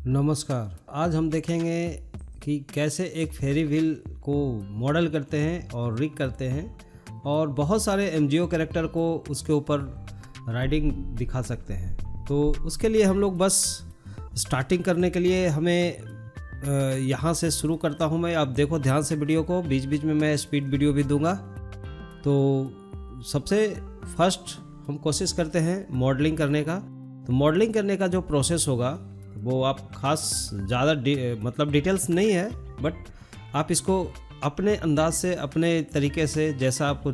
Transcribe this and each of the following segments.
नमस्कार। आज हम देखेंगे कि कैसे एक फेरी व्हील को मॉडल करते हैं और रिग करते हैं और बहुत सारे एमजीओ कैरेक्टर को उसके ऊपर राइडिंग दिखा सकते हैं। तो उसके लिए हम लोग बस स्टार्टिंग करने के लिए हमें यहाँ से शुरू करता हूँ मैं। आप देखो ध्यान से वीडियो को, बीच बीच में मैं स्पीड वीडियो भी दूंगा। तो सबसे फर्स्ट हम कोशिश करते हैं मॉडलिंग करने का। तो मॉडलिंग करने का जो प्रोसेस होगा वो आप खास ज़्यादा मतलब डिटेल्स नहीं है, बट आप इसको अपने अंदाज से, अपने तरीके से, जैसा आपको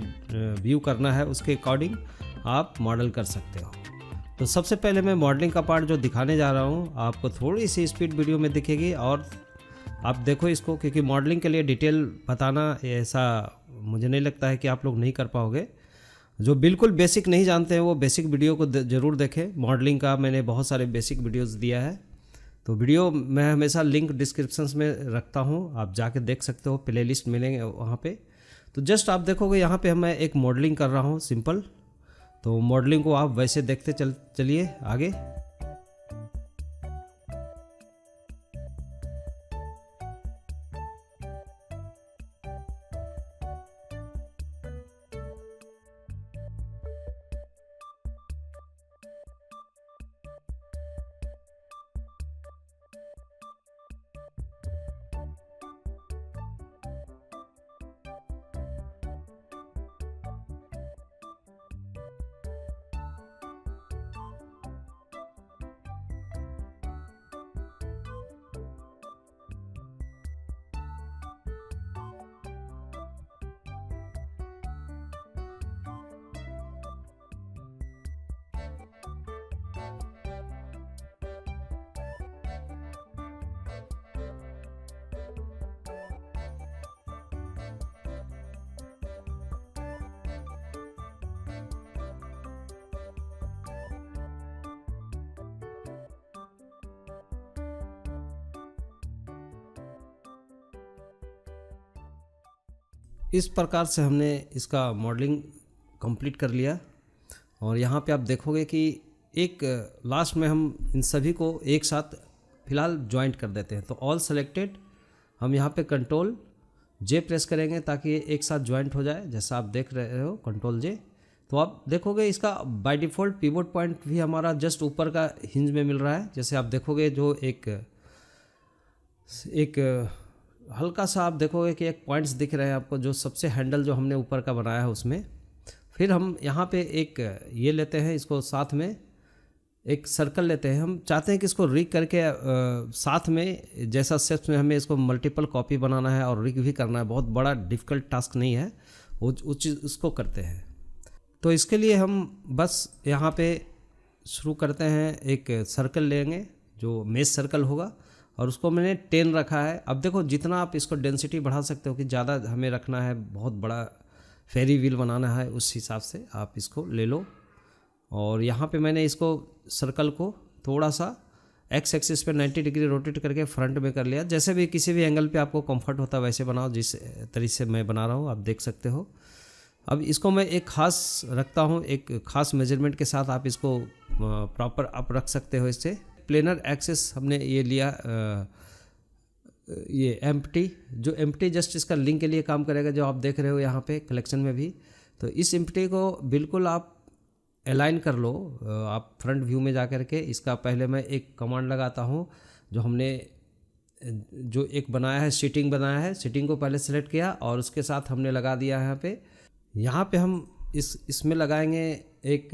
व्यू करना है उसके अकॉर्डिंग आप मॉडल कर सकते हो। तो सबसे पहले मैं मॉडलिंग का पार्ट जो दिखाने जा रहा हूँ आपको थोड़ी सी स्पीड वीडियो में दिखेगी और आप देखो इसको, क्योंकि मॉडलिंग के लिए डिटेल बताना ऐसा मुझे नहीं लगता है कि आप लोग नहीं कर पाओगे। जो बिल्कुल बेसिक नहीं जानते हैं वो बेसिक वीडियो को ज़रूर देखें। मॉडलिंग का मैंने बहुत सारे बेसिक वीडियोस दिया है, तो वीडियो मैं हमेशा लिंक डिस्क्रिप्शंस में रखता हूँ, आप जाके देख सकते हो, प्लेलिस्ट मिलेंगे वहाँ पे। तो जस्ट आप देखोगे यहाँ पे मैं एक मॉडलिंग कर रहा हूँ सिंपल। तो मॉडलिंग को आप वैसे देखते चलिए आगे। इस प्रकार से हमने इसका मॉडलिंग कंप्लीट कर लिया और यहाँ पे आप देखोगे कि एक लास्ट में हम इन सभी को एक साथ फिलहाल ज्वाइंट कर देते हैं। तो ऑल सेलेक्टेड, हम यहाँ पे कंट्रोल जे प्रेस करेंगे ताकि ये एक साथ ज्वाइंट हो जाए, जैसा आप देख रहे हो कंट्रोल जे। तो आप देखोगे इसका बाय डिफ़ॉल्ट पिवोट पॉइंट भी हमारा जस्ट ऊपर का हिंज में मिल रहा है। जैसे आप देखोगे जो एक हल्का सा आप देखोगे कि एक पॉइंट्स दिख रहे हैं आपको, जो सबसे हैंडल जो हमने ऊपर का बनाया है उसमें। फिर हम यहाँ पे एक ये लेते हैं, इसको साथ में एक सर्कल लेते हैं। हम चाहते हैं कि इसको रिग करके साथ में जैसा स्टेप्स में हमें इसको मल्टीपल कॉपी बनाना है और रिग भी करना है। बहुत बड़ा डिफ़िकल्ट टास्क नहीं है, वो उसको करते हैं। तो इसके लिए हम बस यहाँ पे शुरू करते हैं, एक सर्कल लेंगे जो मेश सर्कल होगा और उसको मैंने 10 रखा है। अब देखो जितना आप इसको डेंसिटी बढ़ा सकते हो, कि ज़्यादा हमें रखना है, बहुत बड़ा फेरी व्हील बनाना है, उस हिसाब से आप इसको ले लो। और यहाँ पे मैंने इसको सर्कल को थोड़ा सा एक्स एक्सिस पे 90 डिग्री रोटेट करके फ्रंट में कर लिया। जैसे भी किसी भी एंगल पे आपको कंफर्ट होता है वैसे बनाओ, जिस तरीके से मैं बना रहा हूँ आप देख सकते हो। अब इसको मैं एक ख़ास रखता हूँ, एक ख़ास मेजरमेंट के साथ आप इसको प्रॉपर आप रख सकते हो। इससे प्लेनर एक्सिस हमने ये लिया, ये एम्प्टी, जो एम्प्टी जस्ट इसका लिंक के लिए काम करेगा, जो आप देख रहे हो यहाँ पे कलेक्शन में भी। तो इस एम्प्टी को बिल्कुल आप अलाइन कर लो, आप फ्रंट व्यू में जा कर के। इसका पहले मैं एक कमांड लगाता हूँ, जो हमने जो एक बनाया है, सीटिंग बनाया है, सीटिंग को पहले सेलेक्ट किया और उसके साथ हमने लगा दिया यहाँ पे हम इसमें लगाएंगे एक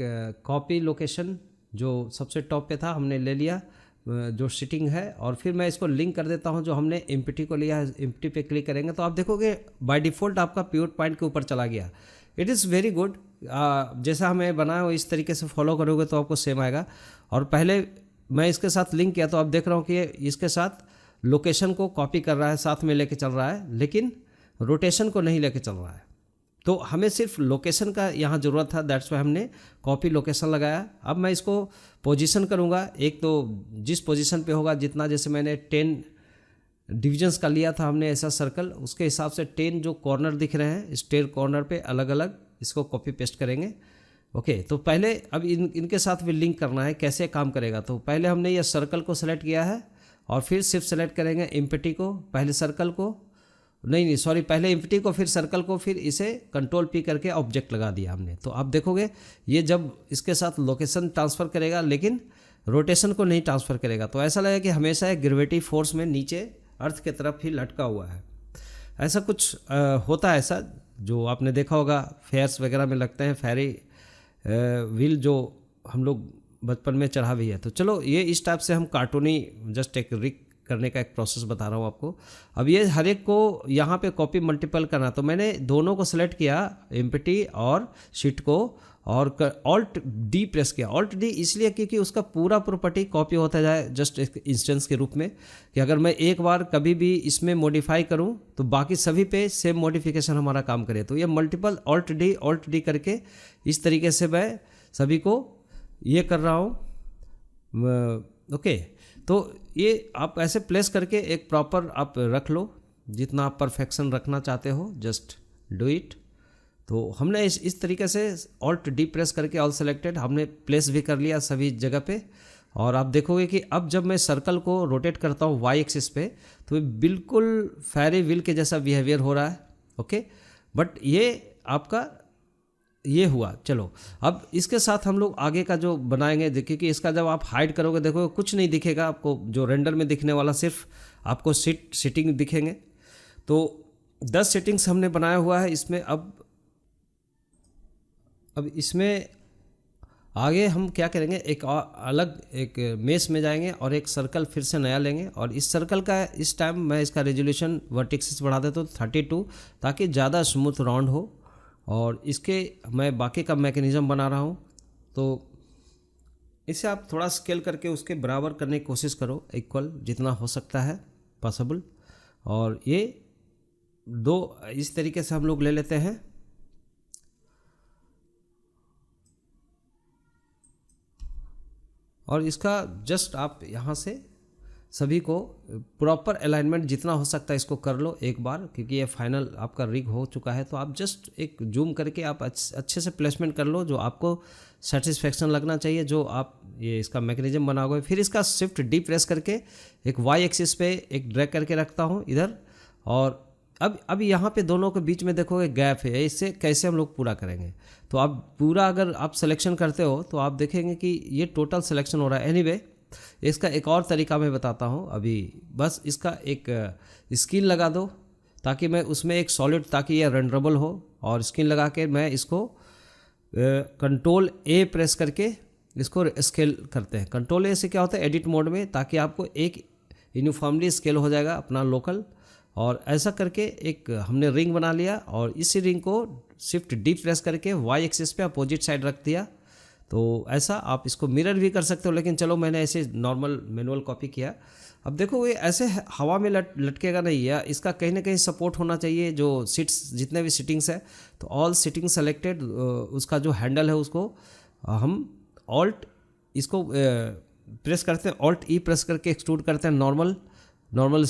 कॉपी लोकेशन, जो सबसे टॉप पे था हमने ले लिया, जो सीटिंग है। और फिर मैं इसको लिंक कर देता हूं, जो हमने एम्प्टी को लिया है, एम्प्टी पे क्लिक करेंगे तो आप देखोगे बाय डिफ़ॉल्ट आपका पिवट पॉइंट के ऊपर चला गया। It is very good. जैसा हमें बनाया हो इस तरीके से फॉलो करोगे तो आपको सेम आएगा। और पहले मैं इसके साथ लिंक किया तो आप देख रहा हूँ कि इसके साथ लोकेशन को कॉपी कर रहा है, साथ में लेके चल रहा है, लेकिन रोटेशन को नहीं लेके चल रहा है। तो हमें सिर्फ लोकेशन का यहाँ ज़रूरत था, दैट्स वाई हमने कॉपी लोकेशन लगाया। अब मैं इसको पोजीशन करूँगा, एक तो जिस पोजीशन पे होगा, जितना, जैसे मैंने 10 डिविजन्स का लिया था हमने ऐसा सर्कल, उसके हिसाब से 10 जो कॉर्नर दिख रहे हैं, इस 10 कॉर्नर पे अलग अलग इसको कॉपी पेस्ट करेंगे। ओके, तो पहले अब इनके साथ भी लिंक करना है, कैसे काम करेगा। तो पहले हमने ये सर्कल को सेलेक्ट किया है और फिर शिफ्ट सेलेक्ट करेंगे एम्प्टी को, पहले सर्कल को, नहीं सॉरी, पहले एम्प्टी को फिर सर्कल को, फिर इसे कंट्रोल पी करके ऑब्जेक्ट लगा दिया हमने। तो आप देखोगे ये जब इसके साथ लोकेशन ट्रांसफ़र करेगा लेकिन रोटेशन को नहीं ट्रांसफ़र करेगा, तो ऐसा लगेगा कि हमेशा एक ग्रेविटी फोर्स में नीचे अर्थ की तरफ ही लटका हुआ है। ऐसा कुछ होता है, ऐसा जो आपने देखा होगा फेयर्स वगैरह में लगते हैं फेरी व्हील, जो हम लोग बचपन में चढ़ा भी है। तो चलो ये इस टाइप से हम कार्टूनी जस्ट एक रिग करने का एक प्रोसेस बता रहा हूँ आपको। अब ये हर एक को यहाँ पे कॉपी मल्टीपल करना, तो मैंने दोनों को सेलेक्ट किया, एम्प्टी और शीट को, और ऑल्ट डी प्रेस किया। ऑल्ट डी इसलिए क्योंकि उसका पूरा प्रॉपर्टी कॉपी होता जाए, जस्ट एक इंस्टेंस के रूप में, कि अगर मैं एक बार कभी भी इसमें मॉडिफाई करूं तो बाकी सभी पे सेम मॉडिफिकेशन हमारा काम करे। तो ये मल्टीपल ऑल्ट डी करके इस तरीके से मैं सभी को ये कर रहा हूँ। ओके, तो ये आप ऐसे प्लेस करके एक प्रॉपर आप रख लो, जितना आप परफेक्शन रखना चाहते हो, जस्ट डू इट। तो हमने इस तरीके से ऑल्ट डी प्रेस करके ऑल सेलेक्टेड हमने प्लेस भी कर लिया सभी जगह पे। और आप देखोगे कि अब जब मैं सर्कल को रोटेट करता हूँ वाई एक्सिस पे, तो बिल्कुल फेरी व्हील के जैसा बिहेवियर हो रहा है। ओके, बट ये आपका ये हुआ। चलो अब इसके साथ हम लोग आगे का जो बनाएंगे, देखिए कि इसका जब आप हाइड करोगे देखो कुछ नहीं दिखेगा आपको, जो रेंडर में दिखने वाला सिर्फ आपको सिटिंग दिखेंगे। तो 10 सेटिंग्स हमने बनाया हुआ है इसमें। अब इसमें आगे हम क्या करेंगे, एक अलग एक मेश में जाएंगे और एक सर्कल फिर से नया लेंगे, और इस सर्कल का इस टाइम मैं इसका रेजोल्यूशन वर्टिक्सेस बढ़ा देता हूँ 32, ताकि ज़्यादा स्मूथ राउंड हो। और इसके मैं बाकी का मैकेनिज़्म बना रहा हूँ, तो इसे आप थोड़ा स्केल करके उसके बराबर करने की कोशिश करो, इक्वल जितना हो सकता है पॉसिबल। और ये दो इस तरीके से हम लोग ले लेते हैं। और इसका जस्ट आप यहाँ से सभी को प्रॉपर अलाइनमेंट जितना हो सकता है इसको कर लो एक बार, क्योंकि ये फाइनल आपका रिग हो चुका है। तो आप जस्ट एक जूम करके आप अच्छे से प्लेसमेंट कर लो, जो आपको सेटिस्फेक्शन लगना चाहिए, जो आप ये इसका मैकेनिज्म बनाओगे। फिर इसका शिफ्ट डी प्रेस करके एक वाई एक्सिस पे एक ड्रैग करके रखता हूँ इधर। और अब यहाँ पे दोनों के बीच में देखोगे गैप है, इससे कैसे हम लोग पूरा करेंगे। तो अब पूरा अगर आप सिलेक्शन करते हो तो आप देखेंगे कि ये टोटल सिलेक्शन हो रहा है। एनीवे इसका एक और तरीका मैं बताता हूँ अभी। बस इसका एक स्किन लगा दो, ताकि मैं उसमें एक सॉलिड, ताकि ये रेंडरेबल हो। और स्किन लगा के मैं इसको कंट्रोल ए प्रेस करके इसको स्केल करते हैं। कंट्रोल ए से क्या होता है, एडिट मोड में, ताकि आपको एक यूनिफॉर्मली स्केल हो जाएगा अपना लोकल। और ऐसा करके एक हमने रिंग बना लिया, और इसी रिंग को शिफ्ट डी प्रेस करके वाई एक्सिस पे अपोजिट साइड रख दिया। तो ऐसा आप इसको मिरर भी कर सकते हो, लेकिन चलो मैंने ऐसे नॉर्मल मैनुअल कॉपी किया। अब देखो ये ऐसे हवा में लटकेगा नहीं है, इसका कहीं ना कहीं सपोर्ट होना चाहिए। जो सीट्स जितने भी सीटिंग्स है, तो ऑल सीटिंग सेलेक्टेड, उसका जो हैंडल है उसको हम ऑल्ट इसको प्रेस करते हैं, ऑल्ट ई प्रेस करके एक्सट्रूड करते हैं, नॉर्मल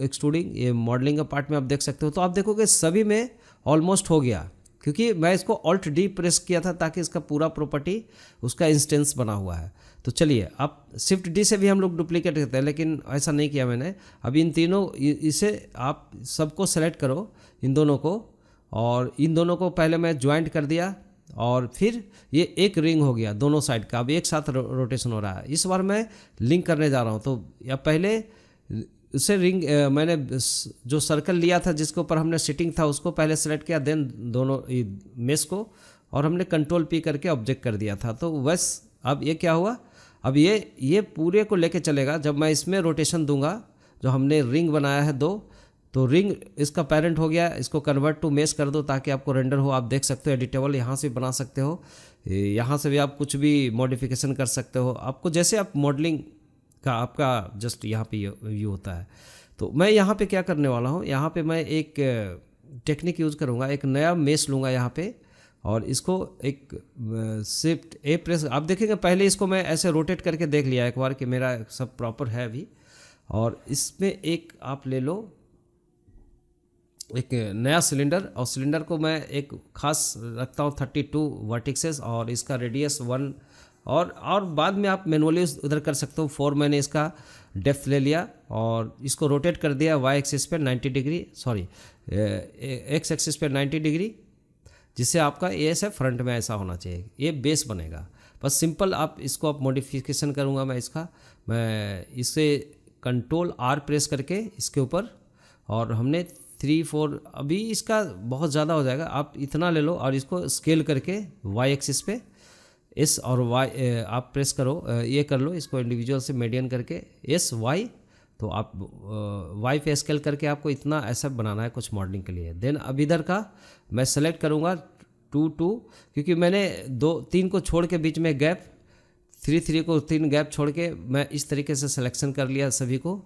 एक्सट्रूडिंग। ये मॉडलिंग का पार्ट में आप देख सकते हो। तो आप देखोगे सभी में ऑलमोस्ट हो गया, क्योंकि मैं इसको ऑल्ट डी प्रेस किया था ताकि इसका पूरा प्रॉपर्टी उसका इंस्टेंस बना हुआ है। तो चलिए, आप शिफ्ट डी से भी हम लोग डुप्लीकेट करते हैं, लेकिन ऐसा नहीं किया मैंने। अब इन तीनों इसे आप सबको सेलेक्ट करो, इन दोनों को, और इन दोनों को पहले मैं ज्वाइंट कर दिया, और फिर ये एक रिंग हो गया दोनों साइड का। अब एक साथ रोटेशन हो रहा है। इस बार मैं लिंक करने जा रहा हूँ। तो या पहले उसे रिंग मैंने जो सर्कल लिया था जिसके ऊपर हमने सिटिंग था उसको पहले सेलेक्ट किया, देन दोनों मेश को, और हमने कंट्रोल पी करके ऑब्जेक्ट कर दिया था। तो बस अब ये क्या हुआ, अब ये पूरे को लेके चलेगा। जब मैं इसमें रोटेशन दूंगा, जो हमने रिंग बनाया है दो, तो रिंग इसका पेरेंट हो गया, इसको कन्वर्ट टू मेश कर दो ताकि आपको रेंडर हो। आप देख सकते हो एडिटेबल, यहाँ से बना सकते हो, यहाँ से भी आप कुछ भी मॉडिफिकेशन कर सकते हो, आपको जैसे आप मॉडलिंग का आपका जस्ट यहाँ पे व्यू होता है। तो मैं यहाँ पे क्या करने वाला हूँ, यहाँ पे मैं एक टेक्निक यूज़ करूँगा, एक नया मेश लूँगा यहाँ पे, और इसको एक शिफ्ट ए प्रेस, आप देखेंगे पहले इसको मैं ऐसे रोटेट करके देख लिया एक बार कि मेरा सब प्रॉपर है अभी। और इसमें एक आप ले लो एक नया सिलेंडर, और सिलेंडर को मैं एक खास रखता हूँ 32 वर्टिक्सेस, और इसका रेडियस 1, और बाद में आप मैनुअली उधर कर सकते हो 4 मैंने इसका डेप्थ ले लिया और इसको रोटेट कर दिया वाई एक्सिस पे 90 डिग्री, सॉरी एक्स एक्सिस पे 90 डिग्री, जिससे आपका ये ऐसा फ्रंट में ऐसा होना चाहिए, ये बेस बनेगा। बस सिंपल आप इसको आप मॉडिफिकेशन करूँगा मैं इसे कंट्रोल आर प्रेस करके इसके ऊपर, और हमने 3-4, अभी इसका बहुत ज़्यादा हो जाएगा, आप इतना ले लो और इसको स्केल करके वाई एक्सिस पे एस और वाई आप प्रेस करो, ये कर लो इसको इंडिविजुअल से मीडियन करके एस वाई, तो आप वाई पे स्केल करके आपको इतना ऐसा बनाना है कुछ मॉडलिंग के लिए। देन अब इधर का मैं सेलेक्ट करूँगा 2-2, क्योंकि मैंने 2-3 को छोड़ के बीच में गैप, 3-3 को 3 गैप छोड़ के मैं इस तरीके से सिलेक्शन कर लिया सभी को,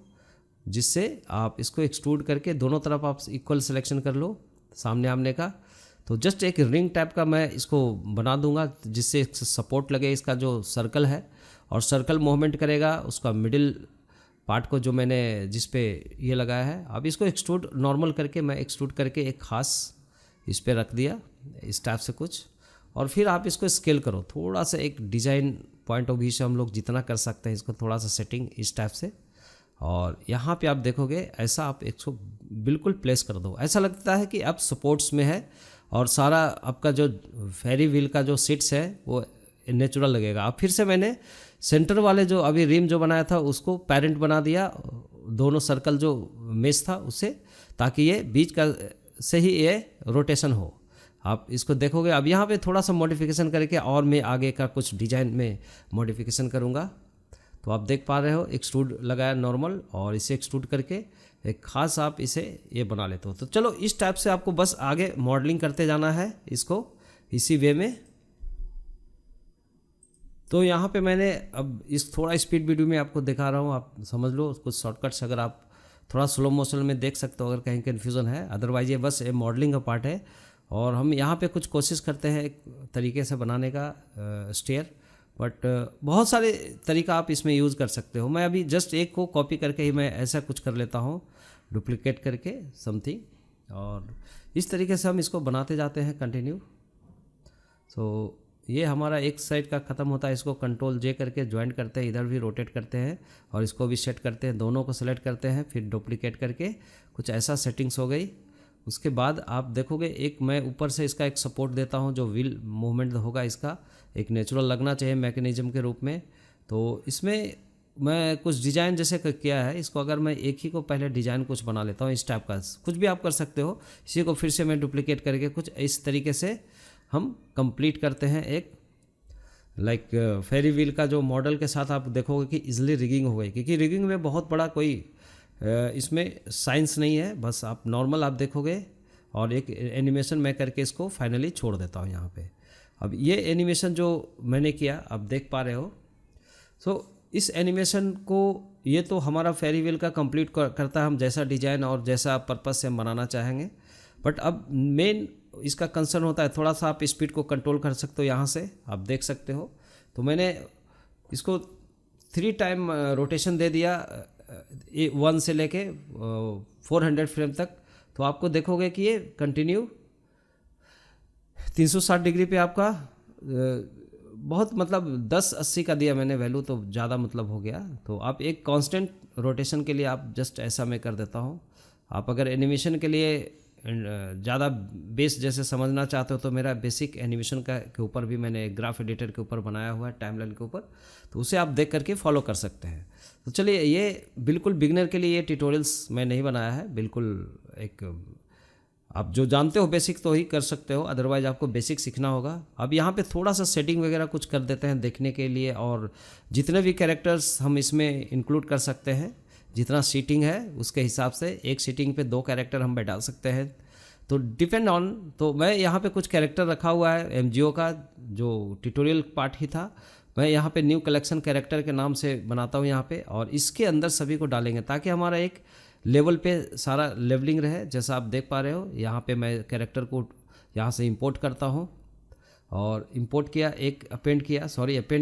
जिससे आप इसको एक्सट्रूड करके दोनों तरफ आप इक्वल सिलेक्शन कर लो सामने आमने का। तो जस्ट एक रिंग टाइप का मैं इसको बना दूंगा, जिससे सपोर्ट लगे इसका जो सर्कल है, और सर्कल मूवमेंट करेगा उसका मिडिल पार्ट को जो मैंने जिस पे ये लगाया है। अब इसको एक्सट्रूड नॉर्मल करके मैं एक्सट्रूड करके एक ख़ास इस पे रख दिया इस टाइप से कुछ, और फिर आप इसको स्केल करो थोड़ा सा, एक डिज़ाइन पॉइंट ऑफ व्यू से हम लोग जितना कर सकते हैं इसको थोड़ा सा सेटिंग इस टाइप से, और यहाँ पे आप देखोगे ऐसा आप इसको बिल्कुल प्लेस कर दो, ऐसा लगता है कि आप सपोर्ट्स में है, और सारा आपका जो फेरी व्हील का जो सीट्स है वो नेचुरल लगेगा। अब फिर से मैंने सेंटर वाले जो अभी रिम जो बनाया था उसको पेरेंट बना दिया, दोनों सर्कल जो मेश था उससे, ताकि ये बीच का से ही ये रोटेशन हो। आप इसको देखोगे। अब यहाँ पे थोड़ा सा मॉडिफिकेशन करके और मैं आगे का कुछ डिज़ाइन में मॉडिफिकेशन करूँगा। तो आप देख पा रहे हो एक्सट्रूड लगाया नॉर्मल, और इसे एक्सट्रूड करके एक ख़ास आप इसे ये बना लेते हो। तो चलो इस टाइप से आपको बस आगे मॉडलिंग करते जाना है इसको इसी वे में। तो यहाँ पे मैंने अब इस थोड़ा स्पीड वीडियो में आपको दिखा रहा हूँ, आप समझ लो कुछ शॉर्टकट्स, अगर आप थोड़ा स्लो मोशन में देख सकते हो अगर कहीं कन्फ्यूज़न है, अदरवाइज ये बस ये मॉडलिंग का पार्ट है। और हम यहाँ पे कुछ कोशिश करते हैं एक तरीके से बनाने का स्टेयर, बट बहुत सारे तरीका आप इसमें यूज़ कर सकते हो। मैं अभी जस्ट एक को कॉपी करके ही मैं ऐसा कुछ कर लेता हूँ, डुप्लीकेट करके समथिंग, और इस तरीके से हम इसको बनाते जाते हैं कंटिन्यू। तो ये हमारा एक साइड का ख़त्म होता है, इसको कंट्रोल जे करके ज्वाइंट करते हैं, इधर भी रोटेट करते हैं और इसको भी सेट करते हैं, दोनों को सेलेक्ट करते हैं, फिर डुप्लीकेट करके कुछ ऐसा सेटिंग्स हो गई। उसके बाद आप देखोगे एक मैं ऊपर से इसका एक सपोर्ट देता हूँ, जो व्हील मूवमेंट होगा इसका एक नेचुरल लगना चाहिए मैकेनिज्म के रूप में। तो इसमें मैं कुछ डिज़ाइन जैसे किया है, इसको अगर मैं एक ही को पहले डिज़ाइन कुछ बना लेता हूँ इस टाइप का, कुछ भी आप कर सकते हो, इसी को फिर से मैं डुप्लीकेट करके कुछ इस तरीके से हम कंप्लीट करते हैं एक लाइक फेरी व्हील का जो मॉडल के साथ। आप देखोगे कि इजीली रिगिंग हो गई, क्योंकि रिगिंग में बहुत बड़ा कोई इसमें साइंस नहीं है, बस आप नॉर्मल आप देखोगे, और एक एनिमेशन मैं करके इसको फाइनली छोड़ देता हूँ यहाँ पे। अब ये एनिमेशन जो मैंने किया आप देख पा रहे हो। सो इस एनिमेशन को ये तो हमारा फेरी व्हील का कंप्लीट करता है, हम जैसा डिज़ाइन और जैसा पर्पस से हम बनाना चाहेंगे। बट अब मेन इसका कंसर्न होता है, थोड़ा सा आप स्पीड को कंट्रोल कर सकते हो, यहाँ से आप देख सकते हो। तो मैंने इसको 3 टाइम रोटेशन दे दिया, 1 से लेके 400 फ्रेम तक। तो आपको देखोगे कि ये कंटिन्यू 360 डिग्री पे आपका बहुत मतलब 10-80 का दिया मैंने वैल्यू, तो ज़्यादा मतलब हो गया। तो आप एक कांस्टेंट रोटेशन के लिए आप जस्ट ऐसा मैं कर देता हूँ। आप अगर एनिमेशन के लिए ज़्यादा बेस जैसे समझना चाहते हो, तो मेरा बेसिक एनिमेशन का के ऊपर भी मैंने ग्राफ एडिटर के ऊपर बनाया हुआ है, टाइमलाइन के ऊपर, तो उसे आप देख करके फॉलो कर सकते हैं। तो चलिए, ये बिल्कुल बिगनर के लिए ये ट्यूटोरियल्स मैं नहीं बनाया है, बिल्कुल एक आप जो जानते हो बेसिक तो ही कर सकते हो, अदरवाइज आपको बेसिक सीखना होगा। अब यहाँ पे थोड़ा सा सेटिंग वगैरह कुछ कर देते हैं देखने के लिए, और जितने भी कैरेक्टर्स हम इसमें इंक्लूड कर सकते हैं, जितना सीटिंग है उसके हिसाब से एक सीटिंग पे 2 कैरेक्टर हम बैठा सकते हैं। तो डिपेंड ऑन, तो मैं यहाँ पे कुछ कैरेक्टर रखा हुआ है एमजीओ का, जो ट्यूटोरियल पार्ट ही था, मैं यहाँ पे न्यू कलेक्शन कैरेक्टर के नाम से बनाता हूँ यहाँ पे, और इसके अंदर सभी को डालेंगे ताकि हमारा एक लेवल पे सारा लेवलिंग रहे। जैसा आप देख पा रहे हो, यहाँ पे मैं कैरेक्टर को यहाँ से इंपोर्ट करता हूँ, और इंपोर्ट किया, एक अपेंड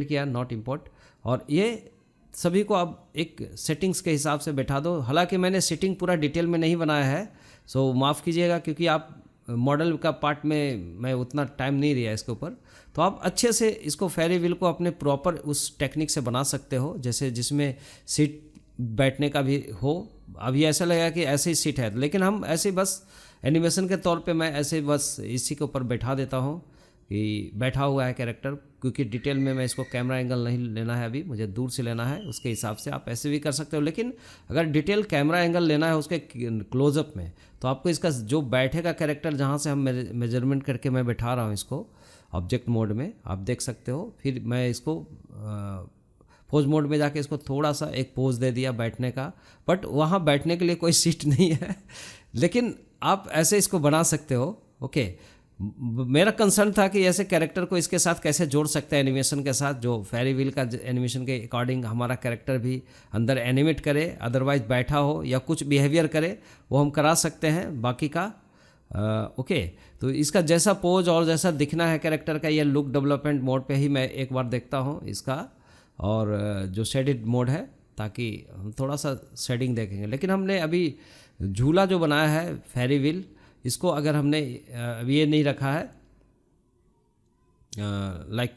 किया नॉट इंपोर्ट, और ये सभी को आप एक सेटिंग्स के हिसाब से बैठा दो। हालांकि मैंने सेटिंग पूरा डिटेल में नहीं बनाया है, सो माफ़ कीजिएगा, क्योंकि आप मॉडल का पार्ट में मैं उतना टाइम नहीं लिया इसके ऊपर। तो आप अच्छे से इसको फेरी व्हील को अपने प्रॉपर उस टेक्निक से बना सकते हो, जैसे जिसमें सीट बैठने का भी हो। अभी ऐसा लगेगा कि ऐसे ही सीट है, लेकिन हम ऐसे बस एनिमेशन के तौर पे मैं ऐसे बस इसी के ऊपर बैठा देता हूँ कि बैठा हुआ है कैरेक्टर, क्योंकि डिटेल में मैं इसको कैमरा एंगल नहीं लेना है, अभी मुझे दूर से लेना है। उसके हिसाब से आप ऐसे भी कर सकते हो, लेकिन अगर डिटेल कैमरा एंगल लेना है उसके क्लोजअप में, तो आपको इसका जो बैठेगा कैरेक्टर, जहाँ से हम मेजरमेंट करके मैं बैठा रहा हूँ इसको ऑब्जेक्ट मोड में, आप देख सकते हो। फिर मैं इसको पोज मोड में जाके इसको थोड़ा सा एक पोज दे दिया बैठने का, बट वहाँ बैठने के लिए कोई सीट नहीं है, लेकिन आप ऐसे इसको बना सकते हो। ओके, मेरा कंसर्न था कि ऐसे कैरेक्टर को इसके साथ कैसे जोड़ सकते हैं एनिमेशन के साथ, जो फेरी व्हील का एनिमेशन के अकॉर्डिंग हमारा कैरेक्टर भी अंदर एनिमेट करे, अदरवाइज बैठा हो या कुछ बिहेवियर करे, वो हम करा सकते हैं बाकी का। ओके, तो इसका जैसा पोज और जैसा दिखना है कैरेक्टर का, ये लुक डेवलपमेंट मोड पे ही मैं एक बार देखता हूँ इसका, और जो शेडिड मोड है, ताकि हम थोड़ा सा शेडिंग देखेंगे। लेकिन हमने अभी झूला जो बनाया है फेरी व्हील, इसको अगर हमने अभी ये नहीं रखा है, लाइक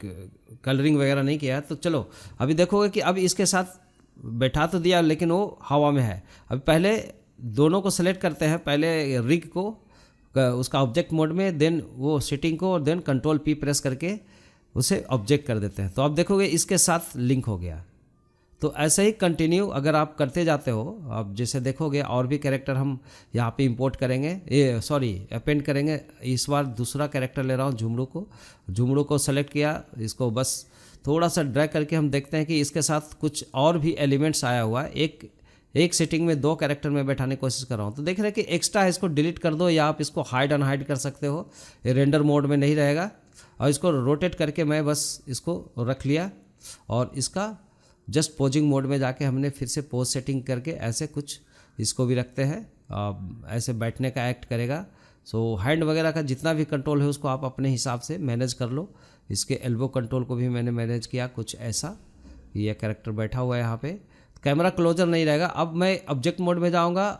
कलरिंग वगैरह नहीं किया है, तो चलो अभी देखोगे कि अब इसके साथ बैठा तो दिया, लेकिन वो हवा में है। अभी पहले दोनों को सेलेक्ट करते हैं, पहले रिग को उसका ऑब्जेक्ट मोड में, देन वो सिटिंग को, और देन कंट्रोल पी प्रेस करके उसे ऑब्जेक्ट कर देते हैं। तो आप देखोगे इसके साथ लिंक हो गया। तो ऐसे ही कंटिन्यू अगर आप करते जाते हो, आप जैसे देखोगे और भी कैरेक्टर हम यहाँ पे इंपोर्ट करेंगे, अपेंड करेंगे। इस बार दूसरा कैरेक्टर ले रहा हूँ, झुमड़ू को सेलेक्ट किया, इसको बस थोड़ा सा ड्रैग करके हम देखते हैं कि इसके साथ कुछ और भी एलिमेंट्स आया हुआ है। एक सेटिंग में 2 कैरेक्टर में बैठाने की कोशिश कर रहा हूँ, तो देख रहे हैं कि एक्स्ट्रा है, इसको डिलीट कर दो, या आप इसको हाइड अनहाइड कर सकते हो, ये रेंडर मोड में नहीं रहेगा। और इसको रोटेट करके मैं बस इसको रख लिया, और इसका जस्ट पोजिंग मोड में जाके हमने फिर से पोज सेटिंग करके ऐसे कुछ इसको भी रखते हैं, ऐसे बैठने का एक्ट करेगा। सो हैंड वगैरह का जितना भी कंट्रोल है उसको आप अपने हिसाब से मैनेज कर लो। इसके एल्बो कंट्रोल को भी मैंने मैनेज किया कुछ ऐसा, ये कैरेक्टर बैठा हुआ है यहाँ पे, कैमरा क्लोजर नहीं रहेगा। अब मैं ऑब्जेक्ट मोड में जाऊँगा,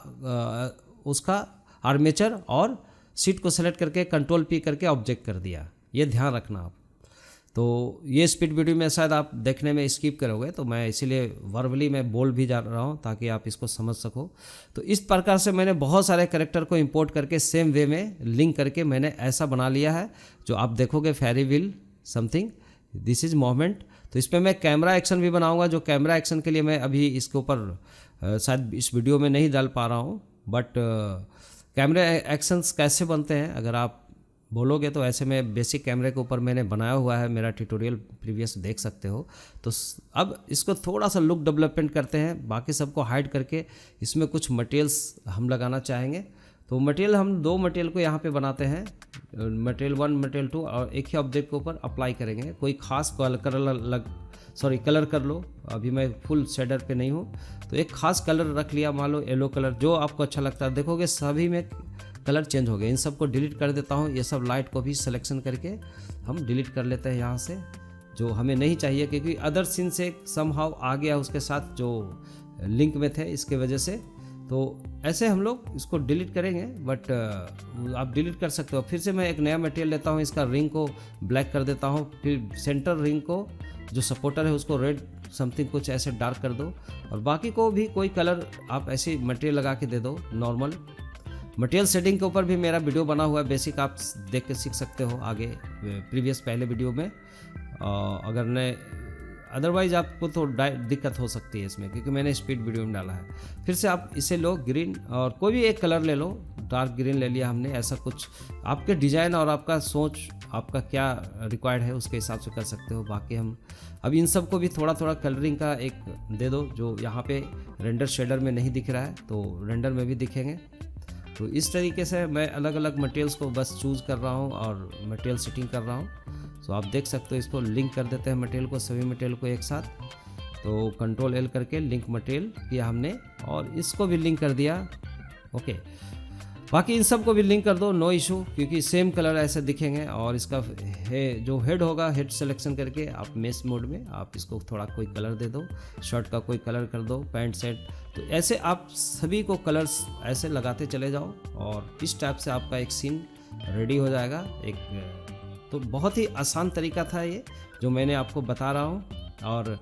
उसका आर्मेचर और सीट को सेलेक्ट करके कंट्रोल पी करके ऑब्जेक्ट कर दिया, ये ध्यान रखना आप। तो ये स्पीड वीडियो में शायद आप देखने में स्किप करोगे, तो मैं इसीलिए वर्बली मैं बोल भी जा रहा हूँ ताकि आप इसको समझ सको। तो इस प्रकार से मैंने बहुत सारे कैरेक्टर को इंपोर्ट करके सेम वे में लिंक करके मैंने ऐसा बना लिया है, जो आप देखोगे ferris wheel something, this is moment. तो इस पर मैं कैमरा एक्शन भी बनाऊंगा, जो कैमरा एक्शन के लिए मैं अभी इसके ऊपर शायद इस वीडियो में नहीं डाल पा रहा हूँ, बट कैमरा एक्शंस कैसे बनते हैं अगर आप बोलोगे तो ऐसे में बेसिक कैमरे के ऊपर मैंने बनाया हुआ है, मेरा ट्यूटोरियल प्रीवियस देख सकते हो। तो अब इसको थोड़ा सा लुक डेवलपमेंट करते हैं, बाकी सबको हाइड करके इसमें कुछ मटेरियल्स हम लगाना चाहेंगे। तो मटेरियल हम 2 मटेरियल को यहाँ पे बनाते हैं, मटेरियल 1 मटेरियल 2, और एक ही ऑब्जेक्ट के ऊपर अप्लाई करेंगे। कोई खास कलर कर लो, अभी मैं फुल शेडर पे नहीं हूँ, तो एक खास कलर रख लिया, मान लो येलो कलर, जो आपको अच्छा लगता है। देखोगे सभी में कलर चेंज हो गए। इन सब को डिलीट कर देता हूँ, ये सब लाइट को भी सिलेक्शन करके हम डिलीट कर लेते हैं यहाँ से, जो हमें नहीं चाहिए, क्योंकि अदर सीन से समहाउ आ गया उसके साथ जो लिंक में थे, इसके वजह से। तो ऐसे हम लोग इसको डिलीट करेंगे, बट आप डिलीट कर सकते हो। फिर से मैं एक नया मटेरियल लेता हूँ, इसका रिंग को ब्लैक कर देता हूँ, फिर सेंटर रिंग को जो सपोर्टर है उसको रेड समथिंग कुछ ऐसे डार्क कर दो, और बाकी को भी कोई कलर आप ऐसे मटेरियल लगा के दे दो नॉर्मल। मटेरियल सेटिंग के ऊपर भी मेरा वीडियो बना हुआ है, बेसिक आप देख के सीख सकते हो आगे प्रीवियस पहले वीडियो में। अगर ने अदरवाइज आपको तो दिक्कत हो सकती है इसमें, क्योंकि मैंने स्पीड वीडियो में डाला है। फिर से आप इसे लो ग्रीन, और कोई भी एक कलर ले लो, डार्क ग्रीन ले लिया हमने। ऐसा कुछ आपके डिज़ाइन और आपका सोच, आपका क्या रिक्वायर्ड है उसके हिसाब से कर सकते हो। बाकी हम अब इन सब को भी थोड़ा थोड़ा कलरिंग का एक दे दो, जो यहाँ पे रेंडर शेडर में नहीं दिख रहा है तो रेंडर में भी दिखेंगे। तो इस तरीके से मैं अलग अलग मटेरियल्स को बस चूज़ कर रहा हूँ और मटेरियल सेटिंग कर रहा हूँ। तो आप देख सकते हो, इसको लिंक कर देते हैं मटेरियल को, सभी मटेरियल को एक साथ। तो कंट्रोल एल करके लिंक मटेरियल किया हमने, और इसको भी लिंक कर दिया। ओके, बाकी इन सब को भी लिंक कर दो, नो इशू, क्योंकि सेम कलर ऐसे दिखेंगे। और इसका जो हेड होगा, हेड सिलेक्शन करके आप मेश मोड में आप इसको थोड़ा कोई कलर दे दो, शर्ट का कोई कलर कर दो, पैंट सेट। तो ऐसे आप सभी को कलर्स ऐसे लगाते चले जाओ, और इस टाइप से आपका एक सीन रेडी हो जाएगा। तो बहुत ही आसान तरीका था ये जो मैंने आपको बता रहा हूँ। और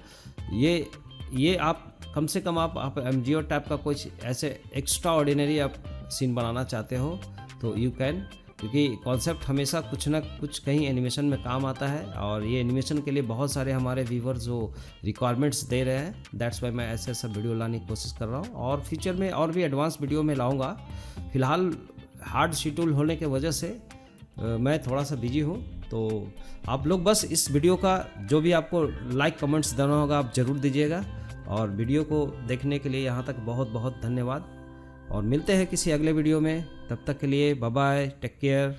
ये आप कम से कम आप एमजीओ टाइप का कुछ ऐसे एक्स्ट्रा ऑर्डिनरी आप सीन बनाना चाहते हो तो यू कैन, क्योंकि कॉन्सेप्ट हमेशा कुछ ना कुछ कहीं एनिमेशन में काम आता है और ये एनिमेशन के लिए बहुत सारे हमारे व्यूवर्स जो रिक्वायरमेंट्स दे रहे हैं, दैट्स वाई मैं ऐसे ऐसा वीडियो लाने की कोशिश कर रहा हूँ और फ्यूचर में और भी एडवांस वीडियो में लाऊंगा। फ़िलहाल हार्ड शेड्यूल होने के वजह से मैं थोड़ा सा बिजी हूँ, तो आप लोग बस इस वीडियो का जो भी आपको लाइक कमेंट्स देना होगा आप ज़रूर दीजिएगा और वीडियो को देखने के लिए यहाँ तक बहुत बहुत धन्यवाद और मिलते हैं किसी अगले वीडियो में। तब तक के लिए बाय बाय, टेक केयर।